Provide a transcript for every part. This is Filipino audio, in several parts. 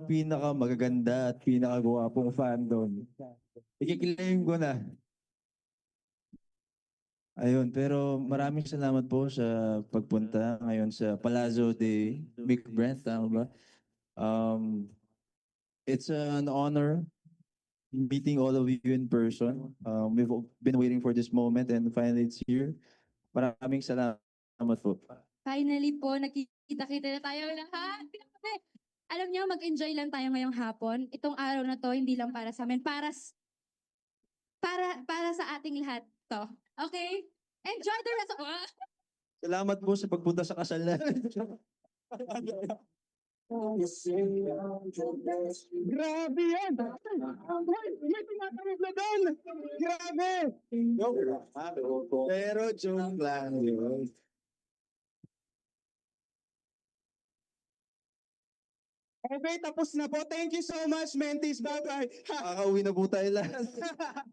pinakamagaganda at pinakagwapong fan doon. Ikiklaim ko na. Ayun, pero maraming salamat po sa pagpunta ngayon sa Palazzo de Mick Brent, tama ba? Um, it's an honor meeting all of you in person. We've been waiting for this moment and finally it's here. Maraming salamat po. Finally po, nakikita-kita na tayo lahat. Grabe. Alam niyo, mag-enjoy lang tayo ngayong hapon. Itong araw na to, hindi lang para sa amin, para sa ating lahat to. Okay? Enjoy the rest of... Salamat po sa pagpunta sa kasal na. Grabe yan! May tinatawag na doon! Grabe! Pero joke lang yun. Okay, tapos na po. Thank you so much, Mentis. Bye-bye. Kakauwi na po tayo lahat.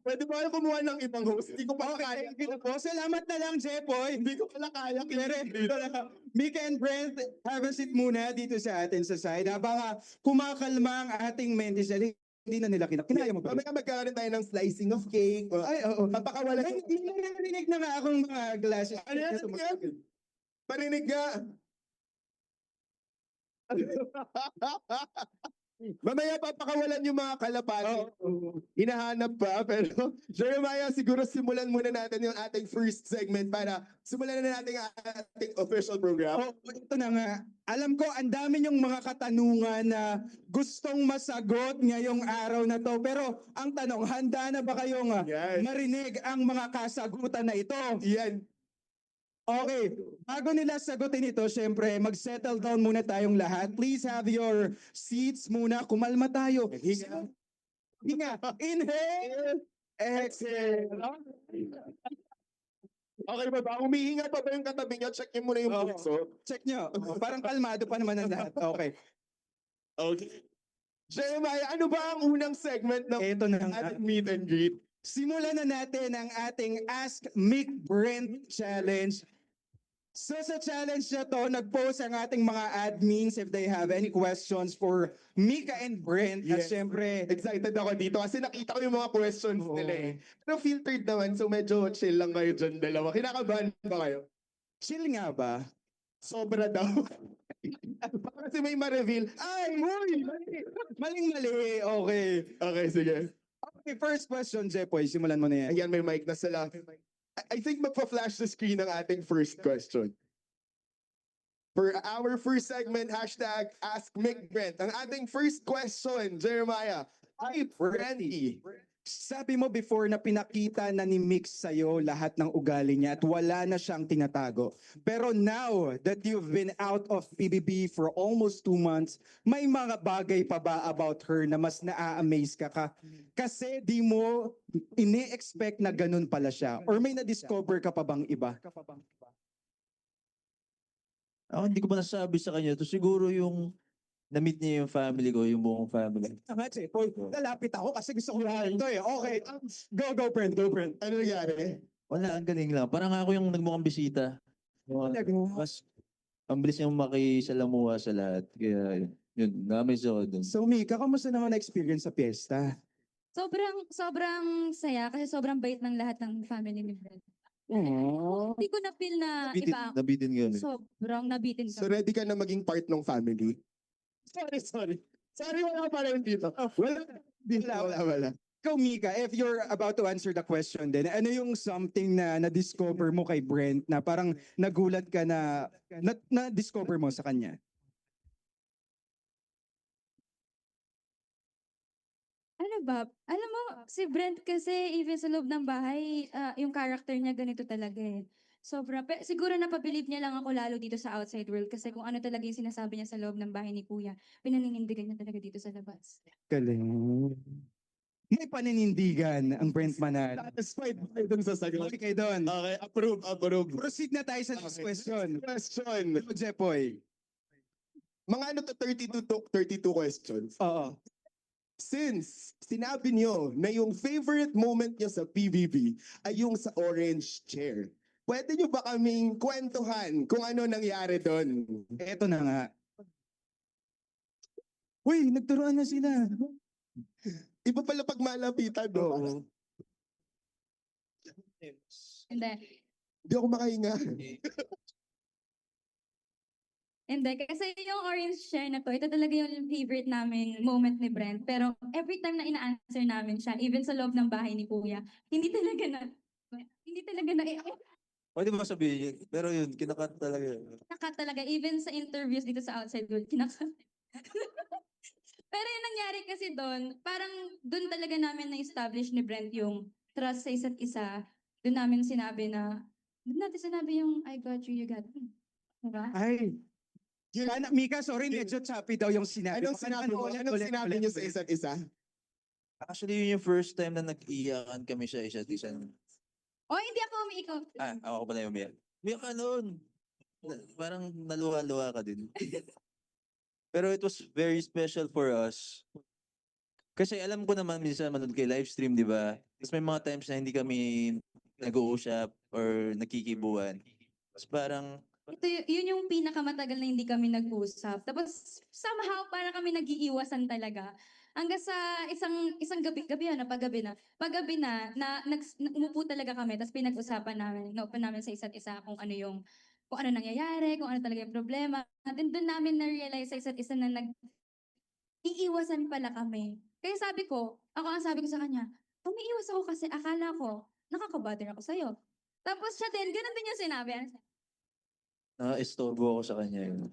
Pwede ba kayo kumuha ng ibang host? Hindi ko pa kaya. Thank you po. Salamat na lang, Jepoy. Hindi ko pala kaya. Klere. Mika and Brent, have a seat muna dito sa atin sa side. Habang kumakalma ang ating Mentis. Hindi na nila kinaya mo ba? Mamaya magkakaroon tayo ng slicing of cake. Ay, oo. Papakawala. Ay, narinig na nga akong mga glasses. Ano yan? Parinig ka. Mamaya papakawalan yung mga kalapati. Hinahanap pa, pero Jeremiah, siguro simulan muna natin yung ating first segment para simulan na natin ang ating official program. Oh, ito na nga. Alam ko, ang dami yung mga katanungan na gustong masagot ngayong araw na to. Pero ang tanong, handa na ba kayong Yes. marinig ang mga kasagutan na ito? Yan. Okay, bago nila sagutin ito, syempre, mag-settle down muna tayong lahat. Please have your seats muna. Kumalma tayo. Hinga. Inhale. Exhale. Okay ba ba? Humihinga pa ba yung katabi niya? Check niyo muna yung Oo. pulso. Check nyo. Parang kalmado pa naman ang lahat. Okay. Okay. Jeremiah, ano ba ang unang segment ng Ito na nga. ating meet and greet? Simulan na natin ang ating Ask Mick Brent Challenge. So sa challenge na to, nag-post ang ating mga admins if they have any questions for Mika and Brent. At Yes. syempre, Excited ako dito kasi nakita ko yung mga questions Oo. nila eh. Pero filtered naman, so medyo chill lang kayo dyan dalawa. Kinakabahan ba kayo? chill nga ba? Sobra daw. Baka kasi may ma-reveal. Ay, uy! Maling-mali. Okay. Okay, sige. Okay, first question, Jepoy. Simulan mo na yan. Ayan, may mic na sila. I think magpa-flash the screen ang ating first question. For our first segment, hashtag Ask Mick Brent. Ang ating first question, Jeremiah. Hi, Brenty. Sabi mo before na pinakita na ni Mick sa'yo lahat ng ugali niya at wala na siyang tinatago. Pero now that you've been out of PBB for almost 2 months, may mga bagay pa ba about her na mas naa-amaze ka? Kasi di mo ini-expect na ganun pala siya? Or may na-discover ka pa bang iba? Ako hindi ko pa nasabi sa kanya. To siguro yung na-meet niya yung family ko, yung buong family. Nga, Jepoy, lalapit ako kasi gusto ko lang ito eh. Okay, go, friend, go, friend. Ano nangyari? Wala, ang galing lang. Parang ako yung nagmukhang bisita. Mas, ang bilis niyang makisalamuha sa lahat. Kaya, yun, na-amaze ako dun. So, Mika, kamusta naman na-experience sa piyesta? Sobrang saya kasi sobrang bait ng lahat ng family ni Brent. Hindi ko na-feel na iba. Nabitin ka. Sobrang nabitin So ka. ready ka na maging part ng family? Sorry. Sorry, wala pa rin dito. Wala. Ikaw, Mika, if you're about to answer the question din, ano yung something na na-discover mo kay Brent na parang nagulat ka na-discover mo sa kanya? Ano ba? Alam mo, si Brent kasi even sa loob ng bahay, yung character niya ganito talaga eh. Siguro napabilib niya lang ako lalo dito sa outside world kasi kung ano talaga yung sinasabi niya sa loob ng bahay ni Kuya, pinaninindigan niya talaga dito sa labas. Galing. May paninindigan ang Brent Manalo. Satisfied ba kayo dun sa sagot? Okay kayo doon. Okay, approve. Proceed na tayo sa next Okay. question. Question. Ito, Jepoy. Mga ano to, 32 questions. Oo. Since sinabi niyo na yung favorite moment niyo sa PBB ay yung sa orange chair, pwede niyo ba kaming kwentuhan kung ano nangyari doon? Ito na nga. Uy, nagturuan na sila. Iba pala pag malapitan, no? Oo. Hindi. Hindi ako makahinga. Hindi, kasi yung orange share na to, ito talaga yung favorite namin moment ni Brent. Pero every time na ina-answer namin siya, even sa loob ng bahay ni Kuya, hindi talaga na, Pwede ba sabihin? Pero yun, kinakat talaga yun. kinaka talaga, even sa interviews dito sa outside world, kinaka. Pero yung nangyari kasi doon, parang doon talaga namin na-establish ni Brent yung trust sa isa't isa. Doon natin sinabi yung I got you, you got me. Diba? Ay, Yun, Mika, sorry, medyo choppy daw yung sinabi. anong sinabi mo? Anong sinabi niyo sa isa't isa? Actually, yun yung first time na nag-iyakan kami sa isa't isa. Oh, hindi ako umiikot. Ako pala yung umiyak. Umiyak ka noon. Parang naluha-luha ka din. Pero it was very special for us. Kasi alam ko naman minsan manood kay live stream, di ba? Tapos may mga times na hindi kami nag-uusap or nagkikibuan. Tapos parang, Yun yung pinakamatagal na hindi kami nag-usap. Tapos somehow para kami nag-iiwasan talaga. Hanggang sa isang gabi na umupo talaga kami tapos pinag-usapan namin, inopen namin sa isa't isa kung ano nangyayari, kung ano talaga yung problema. At doon namin na-realize sa isa't isa na iiwasan pala kami. Kaya ako ang sabi ko sa kanya, umiiwas ako kasi akala ko, nakaka-bother ako sa'yo. Tapos siya din, ganun din yung sinabi. na-estorbo ako sa kanya yun.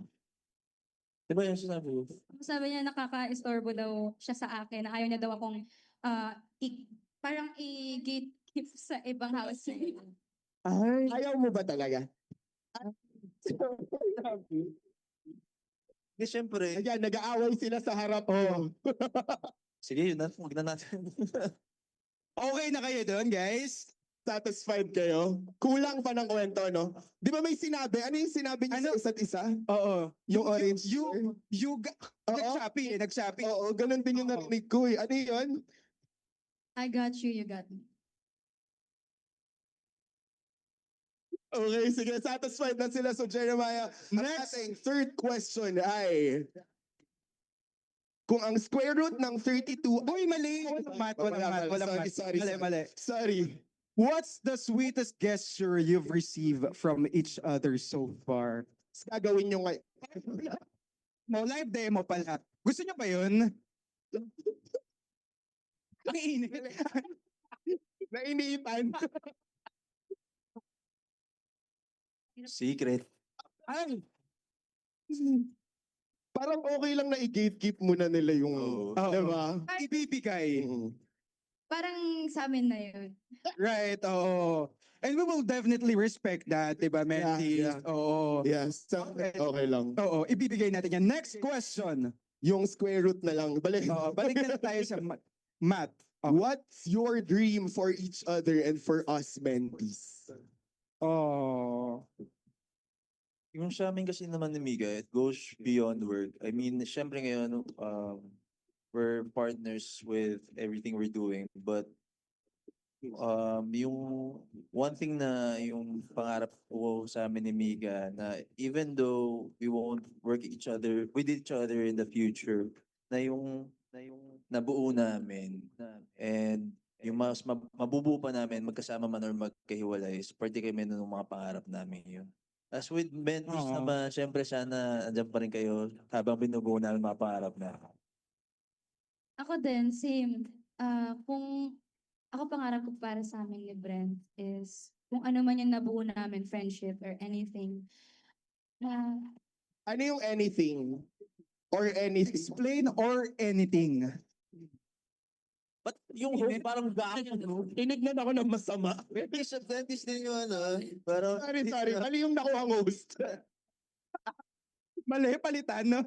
Di ba yung sinabi ko? Sabi niya nakaka-istorbo daw siya sa akin, na ayaw niya daw akong parang i-gatekeep sa ibang house. Ay, Ayaw mo ba talaga? Hindi, syempre. Ayan, nag-aaway sila sa harap mo. Sige, yun na. Huwag na natin. okay na kayo doon, guys? Satisfied kayo? Kulang pa ng kwento, no? Di ba may sinabi? Ano yung sinabi niyo Ano? sa isa't isa? Oo. Yung orange Oo. nag-choppy. Oo, ganun din yung Oo. narinig ko eh. Ano yun? I got you, you got me. Okay, sige. Satisfied na sila. So, Jeremiah, ang Next. ating third question ay, kung ang square root ng 32... Uy, mali. Walang mat. Sorry. Mali. Sorry. What's the sweetest gesture you've received from each other so far? Gagawin nyo ngayon. No, live demo pala. Gusto niyo ba yun? Ang init. Nainitan. Secret. Ay, Parang okay lang na i-gatekeep muna nila yung... Oo. Oo. Diba? ibibigay. Parang sa amin na yun. Right, oo. And we will definitely respect that, diba, Mentis? Yeah. Oo. Yes. Okay lang. Oo, ibibigay natin yan. Next question. Yung square root na lang. Balik. Oo, balik na tayo sa math. What's your dream for each other and for us mentees? Oh. Yung sa amin kasi naman ni Mika, it goes beyond work. I mean, syempre ngayon, we're partners with everything we're doing. But yung one thing na yung pangarap ko sa amin ni Mika na even though we won't work with each other in the future, na yung nabuo namin and yung mabubuo pa namin magkasama man or magkahiwalay, is parte kami ng mga pangarap namin yun. As with mentees Oo. naman, syempre sana andyan pa rin kayo habang binubuo namin mga pangarap na. Ako din, same. Kung ako pangarap ko para sa amin ni Brent is kung ano man yung nabuo namin, friendship or anything, na Ano yung anything? Or anything? Explain or anything. But yung hope parang gaano, no? Tinignan ako ng masama. Dentist din yung ano, parang... Sorry. Ano yung nakuha host? Mali, palitan, no?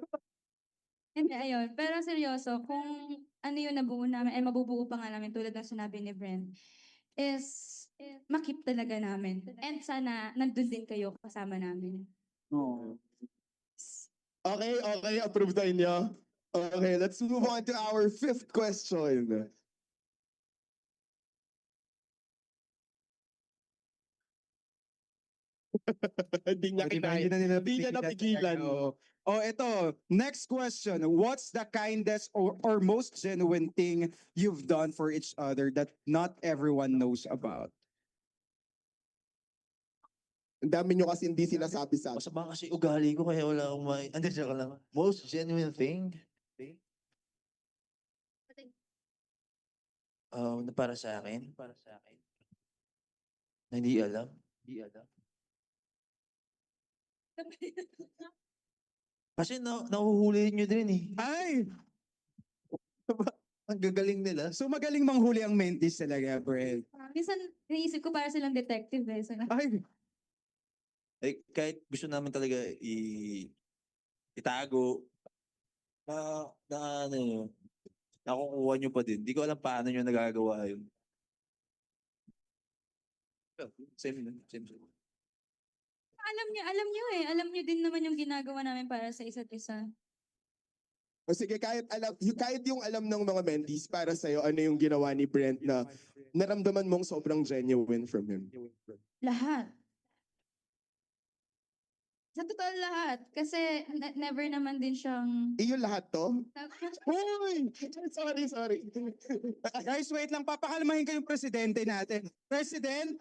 hindi, ayun. Pero seryoso, kung ano yung nabuo namin, mabubuo pa nga namin tulad ng sinabi ni Brent, is makip talaga namin. And sana nandun din kayo kasama namin. Oo. Okay. Approve sa inyo. Okay, let's move on to our fifth question. Hindi niya Diba, kinain. hindi na nila Hindi niya napigilan. Oo. Oh, ito. Next question. What's the kindest or most genuine thing you've done for each other that not everyone knows about? Ang dami nyo kasi hindi sinasabi sa akin. Masama kasi ugali ko kaya wala akong Hindi, joke lang. Most genuine thing? Na para sa akin? Na hindi alam? Kasi nahuhuli nyo din eh. Ay! Ang gagaling nila. So magaling manghuli ang mentis talaga, Brent. Minsan, naisip ko para silang detective eh. So, Ay! Eh, kahit gusto namin talaga itago, na ano yun, nakukuha nyo pa din. Di ko alam paano nyo nagagawa yun. Same. alam niyo eh. Alam niyo din naman yung ginagawa namin para sa isa't isa. O sige, kahit yung alam ng mga mentees para sa'yo, ano yung ginawa ni Brent na naramdaman mong sobrang genuine from him? Lahat. Sa totoo lahat. Kasi never naman din siyang... Iyo lahat to? Uy! Sorry. Guys, wait lang. Papakalmahin ko yung presidente natin. President?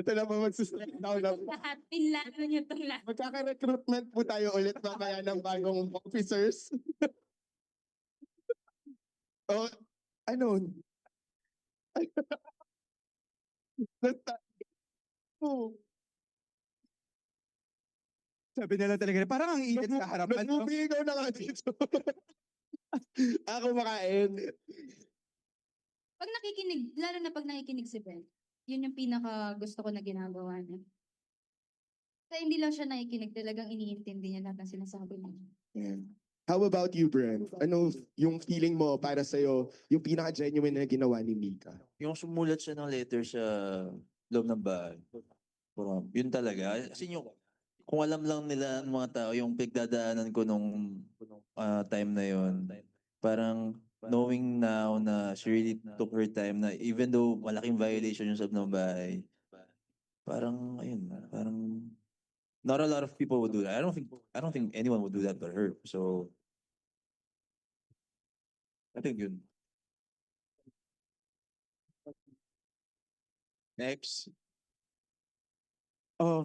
Ito na po magsusunod na. Lahat. Pinlano niyo itong lahat. Magkaka-recruitment po tayo ulit mamaya ng bagong officers. Oh, ano? Oh, Sabi nila talaga, parang ang init sa harapan. no? nag-movie ikaw na nga dito. Ako makain. Pag nakikinig, lalo na pag nakikinig si Ben, yun yung pinaka gusto ko na ginagawa niya. Kasi hindi lang siya nakikinig, talagang iniintindi niya lahat ng sinasabi niya. Yeah. How about you, Brent? Ano yung feeling mo para sa'yo, yung pinaka-genuine na ginawa ni Mika? Yung sumulat siya ng letter sa loob ng bahay. Yun talaga. Kasi yung, kung alam lang nila ng mga tao, yung pagdadaanan ko nung time na yun, parang knowing now na she really took her time na even though malaking violation yung sa loob ng bahay, parang, ayun, parang not a lot of people would do that. I don't think anyone would do that but her. So, I think yun. Next. Oh,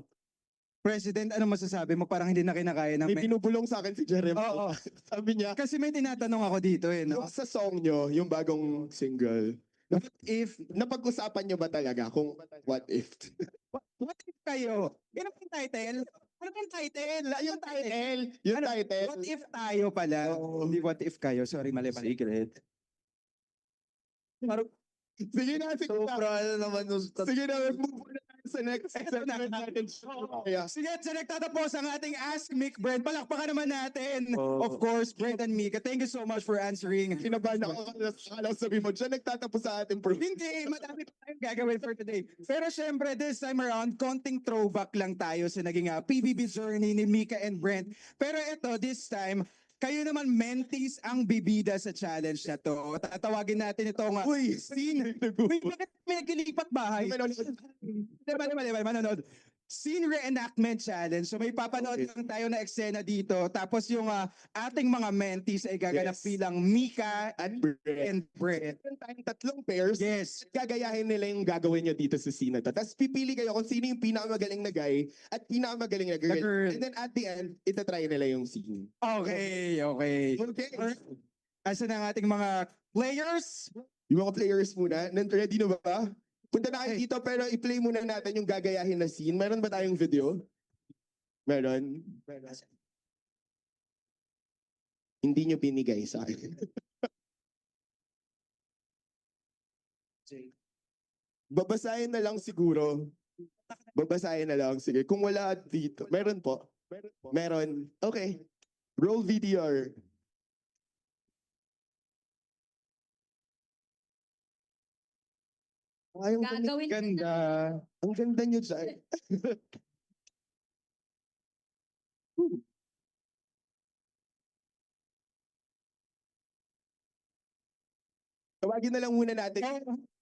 President, ano masasabi mo? Parang hindi na kinakaya ng May binubulong sa akin si Jeremy. Oo. Sabi niya, Kasi may tinatanong ako dito eh, no? yung sa song nyo, yung bagong single, What if, napag-usapan nyo ba talaga kung what if? what if kayo? Yan ang title. Ano yung title? Yung title, yung Ano, title. What if tayo pala? Oo. Hindi what if kayo. Sorry, mali. Secret. Parang, Sige na. Ano naman nung Sige na, move on na tayo sa next segment natin. Yeah. sige, sa nagtatapos ang ating Ask Mick Brent. Palakpakan naman natin. Oo. Of course, Brent and Mika. Thank you so much for answering. Kinabahan ako, akala ko sabi mo, dyan nagtatapos sa ating program. Hindi, madami pa tayong gagawin for today. Pero syempre, this time around, konting throwback lang tayo sa naging PBB journey ni Mika and Brent. Pero ito, this time, kayo naman mentees ang bibida sa challenge na to. Tatawagin natin itong Uy, scene. Uy, bakit may naglilipat bahay? Mali, manonood. Scene reenactment challenge. So may papanood Okay. lang tayo na eksena dito. Tapos yung ating mga mentees ay gaganap Yes. bilang Mika And Brent. and Brent. Meron tayong tatlong pairs. Yes. Gagayahin nila yung gagawin nyo dito sa scene na to. Tapos pipili kayo kung sino yung pinakamagaling na guy at pinakamagaling na girl. The girl. And then at the end, itatry nila yung scene. Okay. Okay. Asan ang ating mga players? Yung mga players muna, ready na ba? Punta na kayo Okay. dito pero i-play muna natin yung gagayahin na scene. Meron ba tayong video? Meron. Hindi nyo binigay sa akin. Babasahin na lang siguro. Babasahin na lang. Sige. Kung wala dito. Meron po. Meron. Okay. Roll VDR. Ay, ang ganda. Gagawin Ganda. Ang ganda nyo dyan. Tawagin na lang muna natin.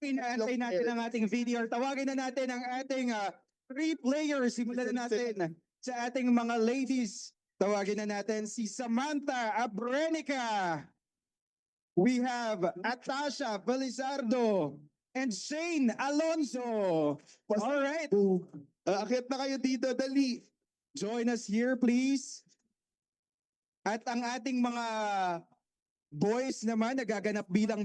Inaantay natin ang ating video. Tawagin na natin ang ating Three players, simulan na natin sa ating mga ladies. Tawagin na natin si Samantha Abrenica. We have Atasha Felizardo and Shane Alonso. All right, Akit na kayo dito, dali. join us here please. At ang ating mga boys naman nagaganap bilang